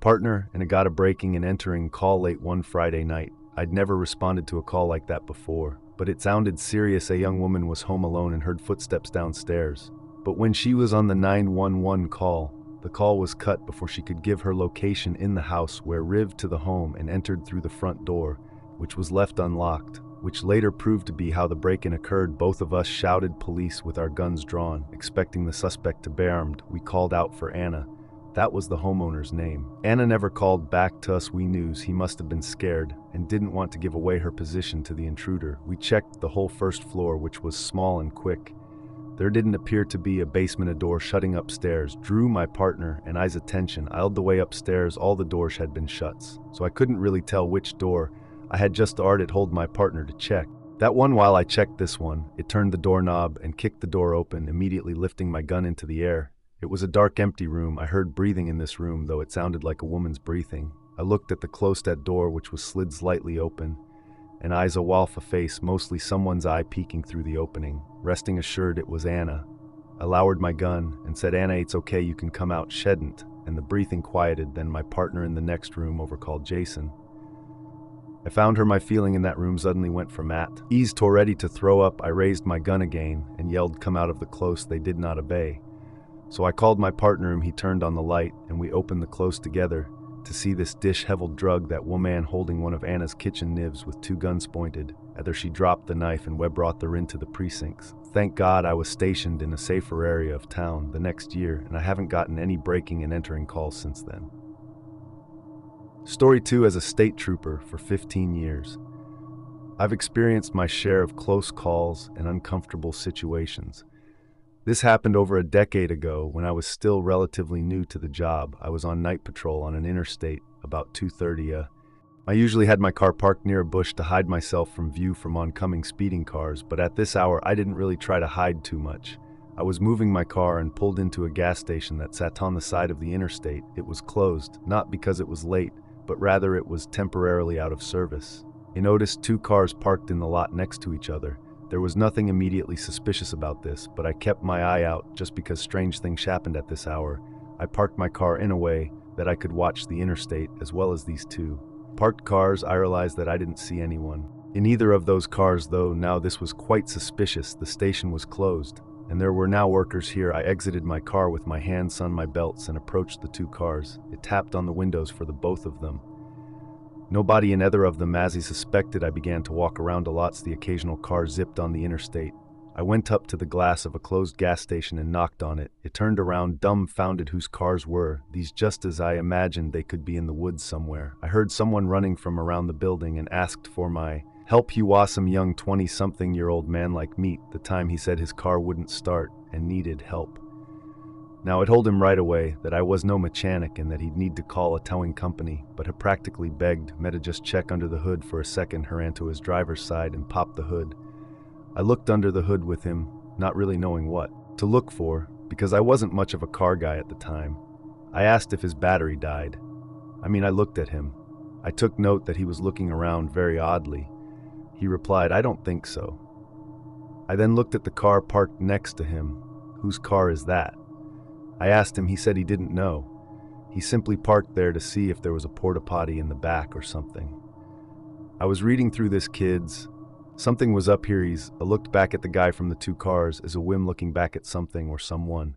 partner and I got a breaking and entering call late one Friday night. I'd never responded to a call like that before, but it sounded serious. A young woman was home alone and heard footsteps downstairs. But when she was on the 911 call, the call was cut before she could give her location in the house, where Riv to the home and entered through the front door, which was left unlocked, which later proved to be how the break-in occurred. Both of us shouted police with our guns drawn, expecting the suspect to be armed. We called out for Anna. That was the homeowner's name. Anna never called back to us. We knew he must have been scared and didn't want to give away her position to the intruder. We checked the whole first floor, which was small and quick. There didn't appear to be a basement. A door shutting upstairs drew my partner and I's attention. I led the way upstairs. All the doors had been shut, so I couldn't really tell which door. I had just started hold my partner to check that one. While I checked this one, it turned the doorknob and kicked the door open, immediately lifting my gun into the air. It was a dark, empty room. I heard breathing in this room, though it sounded like a woman's breathing. I looked at the closed door, which was slid slightly open, and eyes a wolf, a face, mostly someone's eye, peeking through the opening. Resting assured it was Anna. I lowered my gun and said, "Anna, it's okay, you can come out." Shedn't, and the breathing quieted. Then my partner in the next room overcalled Jason. I found her. My feeling in that room suddenly went for Matt. Eased tore ready to throw up. I raised my gun again and yelled, "Come out of the close." They did not obey. So I called my partner and he turned on the light, and we opened the close together to see this disheveled drug, that woman holding one of Anna's kitchen knives with two guns pointed at her. She dropped the knife and Webb brought her into the precincts. Thank God I was stationed in a safer area of town the next year, and I haven't gotten any breaking and entering calls since then. Story 2. As a state trooper for 15 years, I've experienced my share of close calls and uncomfortable situations. This happened over a decade ago when I was still relatively new to the job. I was on night patrol on an interstate about 2:30. I usually had my car parked near a bush to hide myself from view from oncoming speeding cars, but at this hour I didn't really try to hide too much. I was moving my car and pulled into a gas station that sat on the side of the interstate. It was closed, not because it was late, but rather it was temporarily out of service. I noticed two cars parked in the lot next to each other. There was nothing immediately suspicious about this, but I kept my eye out just because strange things happened at this hour. I parked my car in a way that I could watch the interstate as well as these two parked cars. I realized that I didn't see anyone in either of those cars, though. Now this was quite suspicious. The station was closed, and there were now workers here. I exited my car with my hands on my belts and approached the two cars. It tapped on the windows for the both of them. Nobody in either of them, as he suspected. I began to walk around a lot. The occasional car zipped on the interstate. I went up to the glass of a closed gas station and knocked on it. It turned around, dumbfounded. Whose cars were these? Just as I imagined, they could be in the woods somewhere. I heard someone running from around the building and asked for my help. He was some young 20-something-year-old man like me. The time he said his car wouldn't start and needed help. Now, I told him right away that I was no mechanic and that he'd need to call a towing company, but he practically begged me to just check under the hood for a second. He ran to his driver's side and popped the hood. I looked under the hood with him, not really knowing what to look for, because I wasn't much of a car guy at the time. I asked if his battery died. I looked at him. I took note that he was looking around very oddly. He replied, "I don't think so." I then looked at the car parked next to him. "Whose car is that?" I asked him. He said he didn't know. He simply parked there to see if there was a porta potty in the back or something. I was reading through this, kids. Something was up here. I looked back at the guy from the two cars as a whim, looking back at something or someone.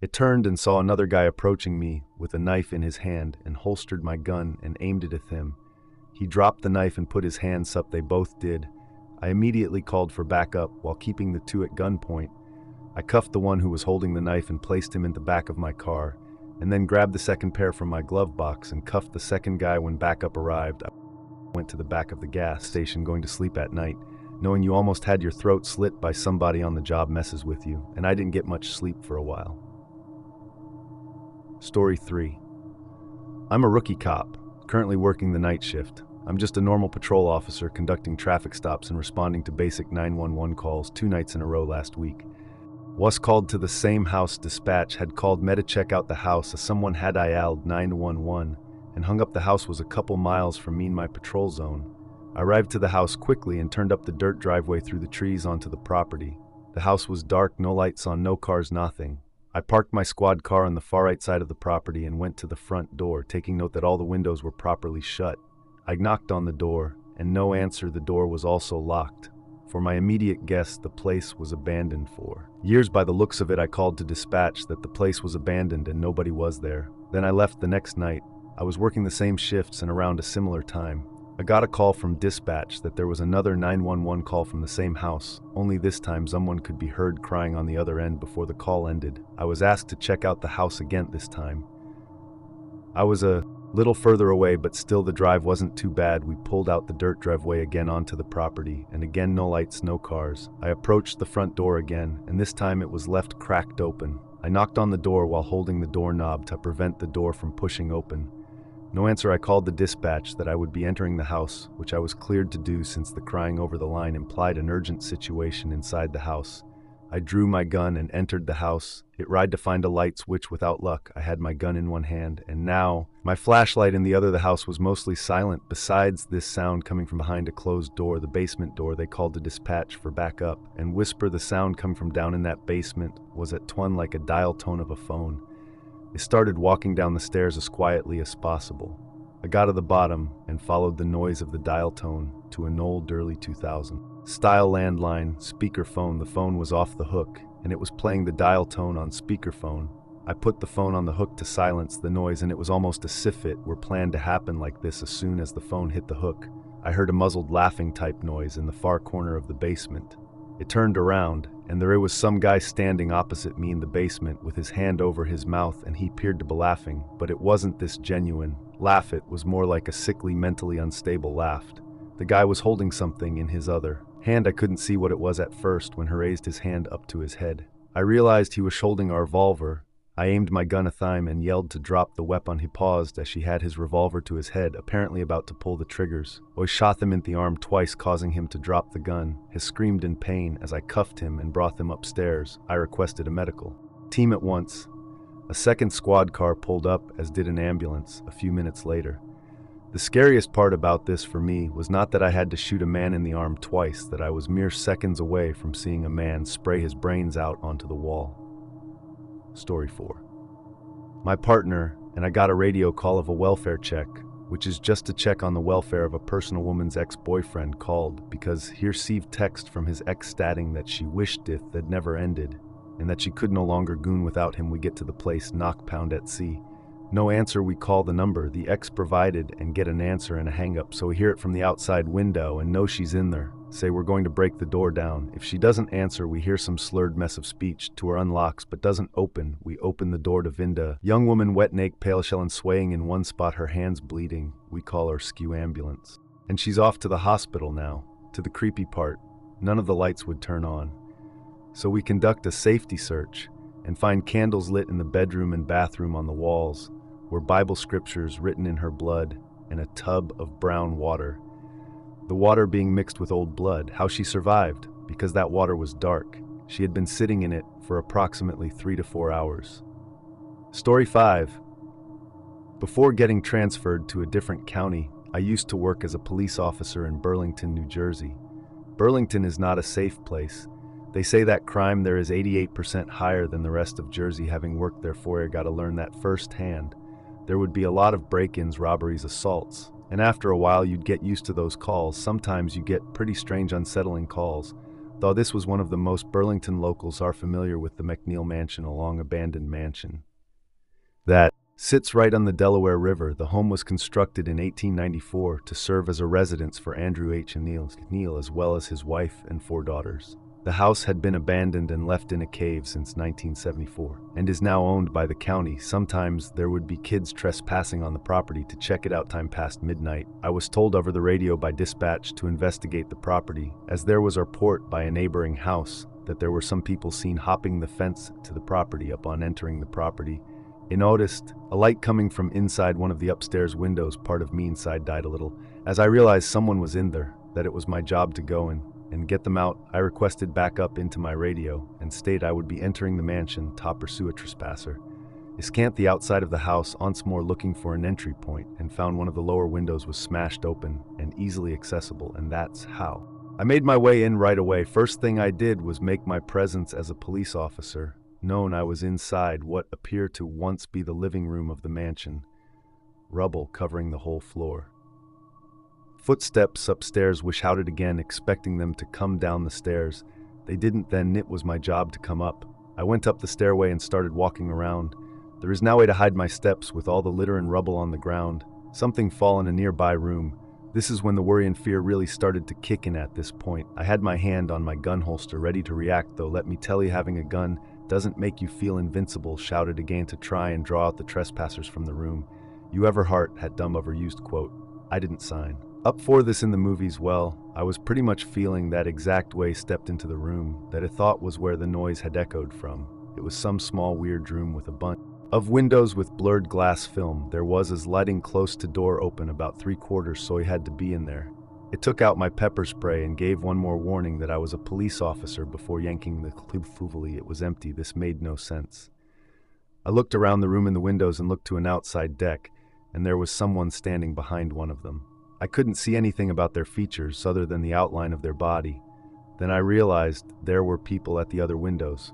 It turned and saw another guy approaching me with a knife in his hand, and holstered my gun and aimed it at him. He dropped the knife and put his hands up. They both did. I immediately called for backup while keeping the two at gunpoint. I cuffed the one who was holding the knife and placed him in the back of my car, and then grabbed the second pair from my glove box and cuffed the second guy. When backup arrived, I went to the back of the gas station, going to sleep at night, knowing you almost had your throat slit by somebody on the job messes with you, and I didn't get much sleep for a while. Story 3. I'm a rookie cop, currently working the night shift. I'm just a normal patrol officer conducting traffic stops and responding to basic 911 calls 2 nights in a row last week. Was called to the same house. Dispatch had called me to check out the house as someone had dialed 911 and hung up. The house was a couple miles from me and my patrol zone. I arrived to the house quickly and turned up the dirt driveway through the trees onto the property. The house was dark, no lights on, no cars, nothing. I parked my squad car on the far right side of the property and went to the front door, taking note that all the windows were properly shut. I knocked on the door, and no answer. The door was also locked. For my immediate guess, the place was abandoned for years. By the looks of it, I called to dispatch that the place was abandoned and nobody was there. Then I left the next night. I was working the same shifts and around a similar time. I got a call from dispatch that there was another 911 call from the same house, only this time someone could be heard crying on the other end before the call ended. I was asked to check out the house again this time. I was a little further away, but still the drive wasn't too bad. We pulled out the dirt driveway again onto the property, and again no lights, no cars. I approached the front door again, and this time it was left cracked open. I knocked on the door while holding the doorknob to prevent the door from pushing open. No answer. I called the dispatch that I would be entering the house, which I was cleared to do since the crying over the line implied an urgent situation inside the house. I drew my gun and entered the house. It tried to find a light switch. Without luck, I had my gun in one hand, and now my flashlight in the other. The house was mostly silent. Besides this sound coming from behind a closed door, the basement door, they called the dispatch for backup, and whisper the sound coming from down in that basement was at twin like a dial tone of a phone. I started walking down the stairs as quietly as possible. I got to the bottom and followed the noise of the dial tone to an old early 2000 style landline speakerphone. The phone was off the hook, and it was playing the dial tone on speakerphone. I put the phone on the hook to silence the noise, and it was almost as if it were planned to happen like this. As soon as the phone hit the hook, I heard a muzzled laughing type noise in the far corner of the basement. It turned around, and there was some guy standing opposite me in the basement with his hand over his mouth, and he appeared to be laughing, but it wasn't this genuine laugh. It was more like a sickly, mentally unstable laugh. The guy was holding something in his other hand. I couldn't see what it was at first. When he raised his hand up to his head, I realized he was holding a revolver. I aimed my gun at him and yelled to drop the weapon. He paused as she had his revolver to his head, apparently about to pull the triggers. I shot him in the arm twice, causing him to drop the gun. He screamed in pain as I cuffed him and brought him upstairs. I requested a medical team at once. A second squad car pulled up, as did an ambulance a few minutes later. The scariest part about this for me was not that I had to shoot a man in the arm twice, that I was mere seconds away from seeing a man spray his brains out onto the wall. Story 4. My partner and I got a radio call of a welfare check, which is just to check on the welfare of a person. A woman's ex-boyfriend called because he received text from his ex stating that she wished it had never ended and that she could no longer goon without him. We get to the place, knock, pound at sea. No answer. We call the number the ex provided and get an answer and a hang-up. So we hear it from the outside window and know she's in there. Say we're going to break the door down. If she doesn't answer, we hear some slurred mess of speech to her unlocks but doesn't open. We open the door to Vinda. Young woman, wet, naked, pale shell and swaying in one spot, her hands bleeding. We call her skew ambulance. And she's off to the hospital now. To the creepy part, none of the lights would turn on. So we conduct a safety search and find candles lit in the bedroom and bathroom. On the walls were Bible scriptures written in her blood and a tub of brown water. The water being mixed with old blood. How she survived? Because that water was dark. She had been sitting in it for approximately 3 to 4 hours. Story 5. Before getting transferred to a different county, I used to work as a police officer in Burlington, New Jersey. Burlington is not a safe place. They say that crime there is 88% higher than the rest of Jersey. Having worked there for I got to learn that firsthand. There would be a lot of break-ins, robberies, assaults, and after a while you'd get used to those calls. Sometimes you get pretty strange, unsettling calls, though this was one of the most. Burlington locals are familiar with the McNeil Mansion, a long abandoned mansion that sits right on the Delaware River. The home was constructed in 1894 to serve as a residence for Andrew H. and Neil, as well as his wife and 4 daughters. The house had been abandoned and left in a cave since 1974 and is now owned by the county. Sometimes there would be kids trespassing on the property. To check it out time past midnight, I was told over the radio by dispatch to investigate the property, as there was a report by a neighboring house that there were some people seen hopping the fence to the property. Upon entering the property, I noticed a light coming from inside one of the upstairs windows. Part of me inside died a little as I realized someone was in there, that it was my job to go in and get them out. I requested backup into my radio and stated I would be entering the mansion to pursue a trespasser. I scanned the outside of the house once more, looking for an entry point, and found one of the lower windows was smashed open and easily accessible, and that's how I made my way in right away. First thing I did was make my presence as a police officer known I was inside what appeared to once be the living room of the mansion, rubble covering the whole floor. Footsteps upstairs shouted again, expecting them to come down the stairs. They didn't then, it was my job to come up. I went up the stairway and started walking around. There is no way to hide my steps with all the litter and rubble on the ground. Something fall in a nearby room. This is when the worry and fear really started to kick in at this point. I had my hand on my gun holster ready to react, though let me tell you, having a gun doesn't make you feel invincible, shouted again to try and draw out the trespassers from the room. You ever heart had dumb overused quote. I didn't sign up for this in the movies. Well, I was pretty much feeling that exact way, stepped into the room that I thought was where the noise had echoed from. It was some small weird room with a bunch of windows with blurred glass film. There was as lighting close to door open about 3/4, so he had to be in there. It took out my pepper spray and gave one more warning that I was a police officer before yanking the clip. It was empty. This made no sense. I looked around the room in the windows and looked to an outside deck, and there was someone standing behind one of them. I couldn't see anything about their features other than the outline of their body. Then I realized there were people at the other windows.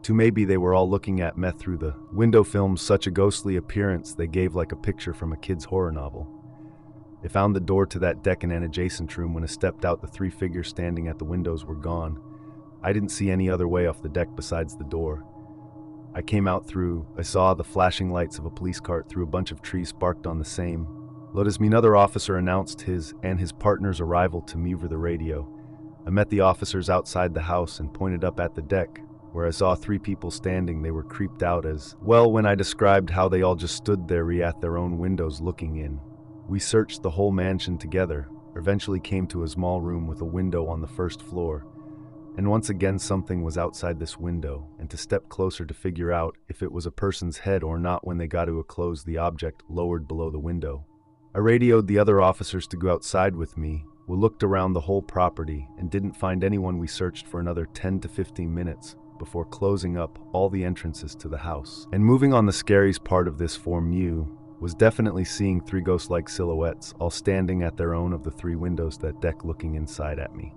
Maybe they were all looking at me through the window films, such a ghostly appearance they gave, like a picture from a kid's horror novel. I found the door to that deck in an adjacent room. When I stepped out, the 3 figures standing at the windows were gone. I didn't see any other way off the deck besides the door. I came out through. I saw the flashing lights of a police cart through a bunch of trees sparked on the same. Lotus, another officer announced his and his partner's arrival to me over the radio. I met the officers outside the house and pointed up at the deck, where I saw 3 people standing. They were creeped out as well when I described how they all just stood there at their own windows looking in. We searched the whole mansion together, eventually came to a small room with a window on the first floor. And once again something was outside this window, and to step closer to figure out if it was a person's head or not. When they got to a close, the object lowered below the window. I radioed the other officers to go outside with me. We looked around the whole property and didn't find anyone. We searched for another 10 to 15 minutes before closing up all the entrances to the house. And moving on, the scariest part of this for me was definitely seeing 3 ghost-like silhouettes, all standing at their own of the 3 windows that deck looking inside at me.